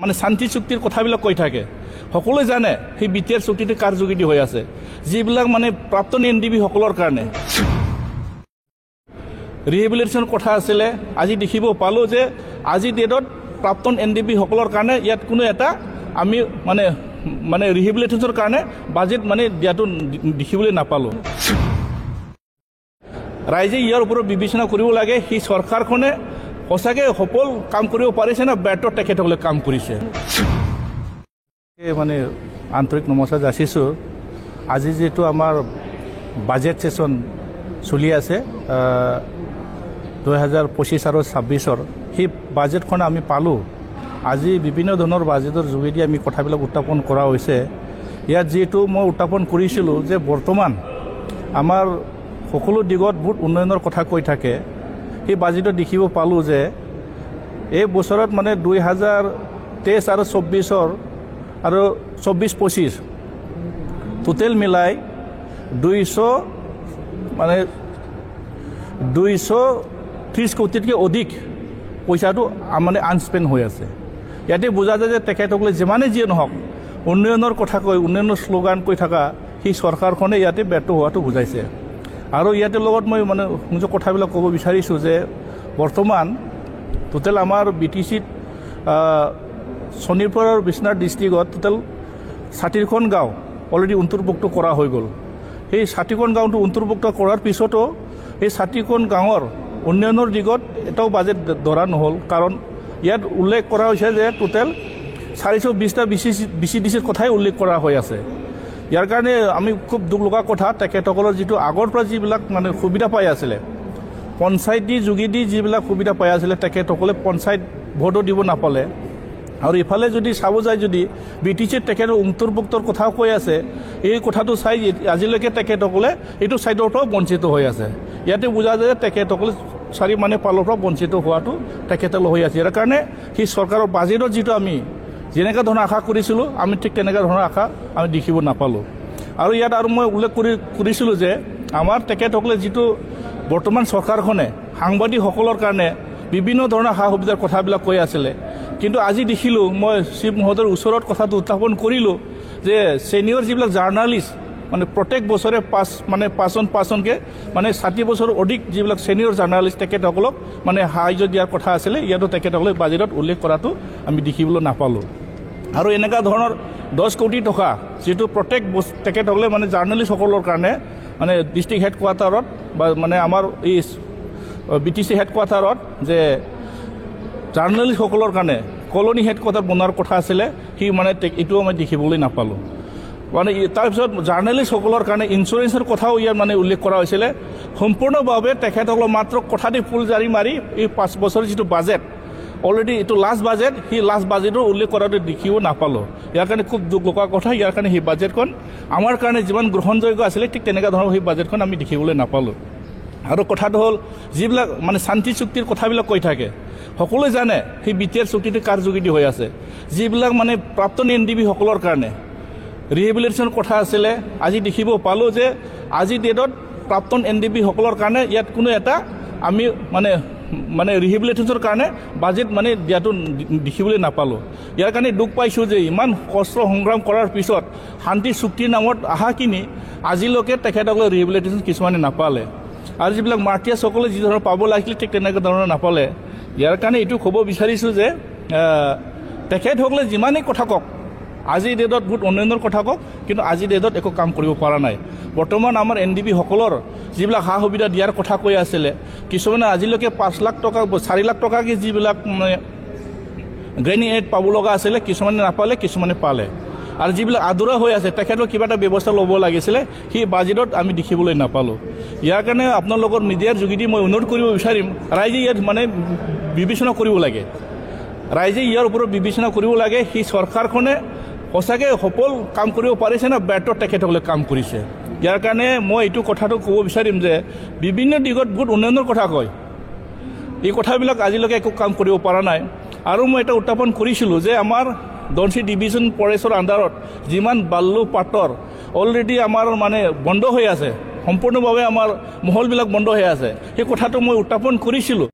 মানে শান্তি চুক্তিৰ কথাবিলাক কৈ থাকে সকলোৱে জানে সেই বিটিআৰ চুক্তিটো কাৰ যোগেদি হৈ আছে যিবিলাক মানে প্ৰাক্তন এনডিবি সকলৰ কাৰণে ৰিহেবিলিটেশ্যন কথা আছিলে আজি দেখিব পালো যে আজি ডেটত প্ৰাক্তন এনডিবি সকলৰ কাৰণে ইয়াত কোনো এটা আমি মানে ৰিহেবিলিটেশ্যনৰ কাৰণে বাজেট মানে দিয়াটো দেখিবলৈ নাপালো ৰাইজে ইয়াৰ ওপৰত বিবেচনা কৰিব লাগে সেই চৰকাৰখনে সঁচাকৈ সফল কাম কৰিব পাৰিছে না ব্যৰ্থ তেখেতসকলে কাম কৰিছে মানে আন্তৰিক নমস্কাৰ যাচিছোঁ আজি যেটো আমাৰ বাজেট সেশন চলি আছে 2025 আৰু 26 সেই বাজেটখন আমি পালোঁ আজি বিভিন্ন ধৰণৰ বাজেটৰ যোগেদি আমি কথাবিলাক উত্থাপন কৰা হৈছে ইয়াত যেটো মই উত্থাপন কৰিছিলোঁ যে বৰ্তমান আমাৰ সকলো দিগত বহুত উন্নয়নৰ কথা কৈ থাকে সেই বাজেটত দেখিব পালোঁ যে এই বছৰত মানে 2023 আৰু 24 আৰু 24-25 টোটেল মিলাই 230 কোটিতকৈ অধিক পইচাটো মানে আনস্পেণ্ড হৈ আছে ইয়াতে বুজা যায় যে তেখেতসকলে যিমানে যিয়ে নহওক উন্নয়নৰ কথা কৈ উন্নয়নৰ শ্লোগান কৈ থকা সেই চৰকাৰখনে ইয়াতে ব্যৰ্থ হোৱাটো বুজাইছে আৰু ইয়াতে লগত মই মানে নিজৰ কথাবিলাক ক'ব বিচাৰিছোঁ যে বৰ্তমান টোটেল আমাৰ বিটিচিত শোণিতপুৰ আৰু বিশ্বনাথ ডিষ্ট্ৰিক্টত টোটেল 60খন গাঁও অলৰেডি অন্তৰ্ভুক্ত কৰা হৈ গ'ল সেই 60খন গাঁওটো অন্তৰ্ভুক্ত কৰাৰ পিছতো এই 60খন গাঁৱৰ উন্নয়নৰ দিগত এটাও বাজেট ধৰা নহ'ল কাৰণ ইয়াত উল্লেখ কৰা হৈছে যে টোটেল 420টা বিচিডিচিৰ কথাই উল্লেখ কৰা হৈ আছে ইয়াৰ কাৰণে আমি খুব দুখ লগা কথা তেখেতসকলৰ যিটো আগৰ পৰা যিবিলাক মানে সুবিধা পাই আছিলে পঞ্চায়তী যোগেদি যিবিলাক সুবিধা পাই আছিলে তেখেতসকলে পঞ্চায়ত ভোটো দিব নাপালে আৰু ইফালে যদি চাব যায় যদি বিটিচিত তেখেতৰ অন্তৰ্ভুক্তৰ কথা কৈ আছে এই কথাটো চাই আজিলৈকে তেখেতসকলে এইটো ছাইডৰ পৰা বঞ্চিত হৈ আছে ইয়াতে বুজা যায় তেখেতসকলে চাৰি মানে পালৰ পৰা বঞ্চিত হোৱাটো তেখেতসকলে হৈ আছে ইয়াৰ কাৰণে সেই চৰকাৰৰ বাজেটত যিটো আমি যেনেকুৱা ধৰণৰ আশা কৰিছিলোঁ আমি ঠিক তেনেকুৱা ধৰণৰ আশা আমি দেখিব নাপালোঁ আৰু ইয়াত আৰু মই উল্লেখ কৰিছিলোঁ যে আমাৰ তেখেতসকলে যিটো বৰ্তমান চৰকাৰখনে সাংবাদিকসকলৰ কাৰণে বিভিন্ন ধৰণৰ সা সুবিধাৰ কথাবিলাক কৈ আছিলে কিন্তু আজি দেখিলোঁ মই শিৱ মহোদয়ৰ ওচৰত কথাটো উত্থাপন কৰিলোঁ যে ছিনিয়ৰ যিবিলাক জাৰ্ণালিষ্ট মানে প্ৰত্যেক বছৰে পাঁচজনকৈ মানে 60 বছৰ অধিক যিবিলাক ছিনিয়ৰ জাৰ্ণালিষ্ট তেখেতসকলক মানে সাহায্য দিয়াৰ কথা আছিলে ইয়াতো তেখেতসকলে বাজেটত উল্লেখ কৰাটো আমি দেখিবলৈ নাপালোঁ আৰু এনেকুৱা ধৰণৰ 10 কোটি টকা যিটো প্ৰত্যেক তেখেতসকলে মানে জাৰ্ণালিষ্টসকলৰ কাৰণে মানে ডিষ্ট্ৰিক্ট হেডকোৱাৰ্টাৰত বা মানে আমাৰ এই বিটিচি হেডকোৱাৰ্টাৰত যে জাৰ্ণালিষ্টসকলৰ কাৰণে কলনী হেডকোৱাৰ্টাৰ বনোৱাৰ কথা আছিলে সি মানে এইটো আমি দেখিবলৈ নাপালোঁ মানে তাৰপিছত জাৰ্ণালিষ্টসকলৰ কাৰণে ইঞ্চুৰেঞ্চৰ কথাও ইয়াত মানে উল্লেখ কৰা হৈছিলে সম্পূৰ্ণভাৱে তেখেতসকলৰ মাত্ৰ কথাটি ফুল জাৰি মাৰি এই 5 বছৰৰ যিটো বাজেট অলৰেডি এইটো লাষ্ট বাজেট সেই লাষ্ট বাজেটৰ উল্লেখ কৰাটো দেখিব নাপালোঁ ইয়াৰ কাৰণে খুব দুখ লগা কথা ইয়াৰ কাৰণে সেই বাজেটখন আমাৰ কাৰণে যিমান গ্ৰহণযোগ্য আছিলে ঠিক তেনেকুৱা ধৰণৰ সেই বাজেটখন আমি দেখিবলৈ নাপালোঁ আৰু কথাটো হ'ল যিবিলাক মানে শান্তি চুক্তিৰ কথাবিলাক কৈ থাকে সকলোৱে জানে সেই বিটিআৰ চুক্তিটো কাৰ যোগেদি হৈ আছে যিবিলাক মানে প্ৰাক্তন এনডিবি সকলৰ কাৰণে ৰিহেবিলিটেশ্যনৰ কথা আছিলে আজি দেখিব পালোঁ যে আজি ডেটত প্ৰাক্তন এনডিবি সকলৰ কাৰণে ইয়াত কোনো এটা আমি মানে ৰিহেবিলিটেশ্যনৰ কাৰণে বাজেট মানে দিয়াটো দেখিবলৈ নাপালোঁ ইয়াৰ কাৰণে দুখ পাইছোঁ যে ইমান কষ্ট সংগ্ৰাম কৰাৰ পিছত শান্তি চুক্তিৰ নামত আশাখিনি আজিলৈকে তেখেতসকলে ৰিহেবিলিটেশ্যন কিছুমানে নাপালে আৰু যিবিলাক মাৰ্টিয়াছসকলে যি ধৰণৰ পাব লাগিছিলে ঠিক তেনেকুৱা ধৰণৰ নাপালে ইয়াৰ কাৰণে এইটো ক'ব বিচাৰিছোঁ যে তেখেতসকলে যিমানেই কথা কওক আজিৰ ডেটত বহুত উন্নয়নৰ কথা কওক কিন্তু আজিৰ ডেটত একো কাম কৰিব পৰা নাই বৰ্তমান আমাৰ এনডিবি সকলৰ যিবিলাক সা সুবিধা দিয়াৰ কথা কৈ আছিলে কিছুমানে আজিলৈকে 5 লাখ টকা 4 লাখ টকাকৈ যিবিলাক মানে গ্ৰেনি এড পাব লগা আছিলে কিছুমানে নাপালে কিছুমানে পালে আৰু যিবিলাক আধৰুৱা হৈ আছে তেখেতৰ কিবা এটা ব্যৱস্থা ল'ব লাগিছিলে সেই বাজেটত আমি দেখিবলৈ নাপালোঁ ইয়াৰ কাৰণে আপোনালোকৰ মিডিয়াৰ যোগেদি মই অনুৰোধ কৰিব বিচাৰিম ৰাইজে ইয়াত মানে বিবেচনা কৰিব লাগে ৰাইজে ইয়াৰ ওপৰত বিবেচনা কৰিব লাগে সেই চৰকাৰখনে সঁচাকৈ সফল কাম কৰিব পাৰিছে না ব্যৰ্থ তেখেতসকলে কাম কৰিছে ইয়াৰ কাৰণে মই এইটো কথাটো ক'ব বিচাৰিম যে বিভিন্ন দিগত বহুত উন্নয়নৰ কথা কয় এই কথাবিলাক আজিলৈকে একো কাম কৰিব পৰা নাই আৰু মই এটা উত্থাপন কৰিছিলোঁ যে আমাৰ ধনশিৰি ডিভিজন ফৰেষ্টৰ আণ্ডাৰত যিমান বাল্লু পাটৰ অলৰেডি আমাৰ মানে বন্ধ হৈ আছে সম্পূৰ্ণভাৱে আমাৰ মহলবিলাক বন্ধ হৈ আছে সেই কথাটো মই উত্থাপন কৰিছিলোঁ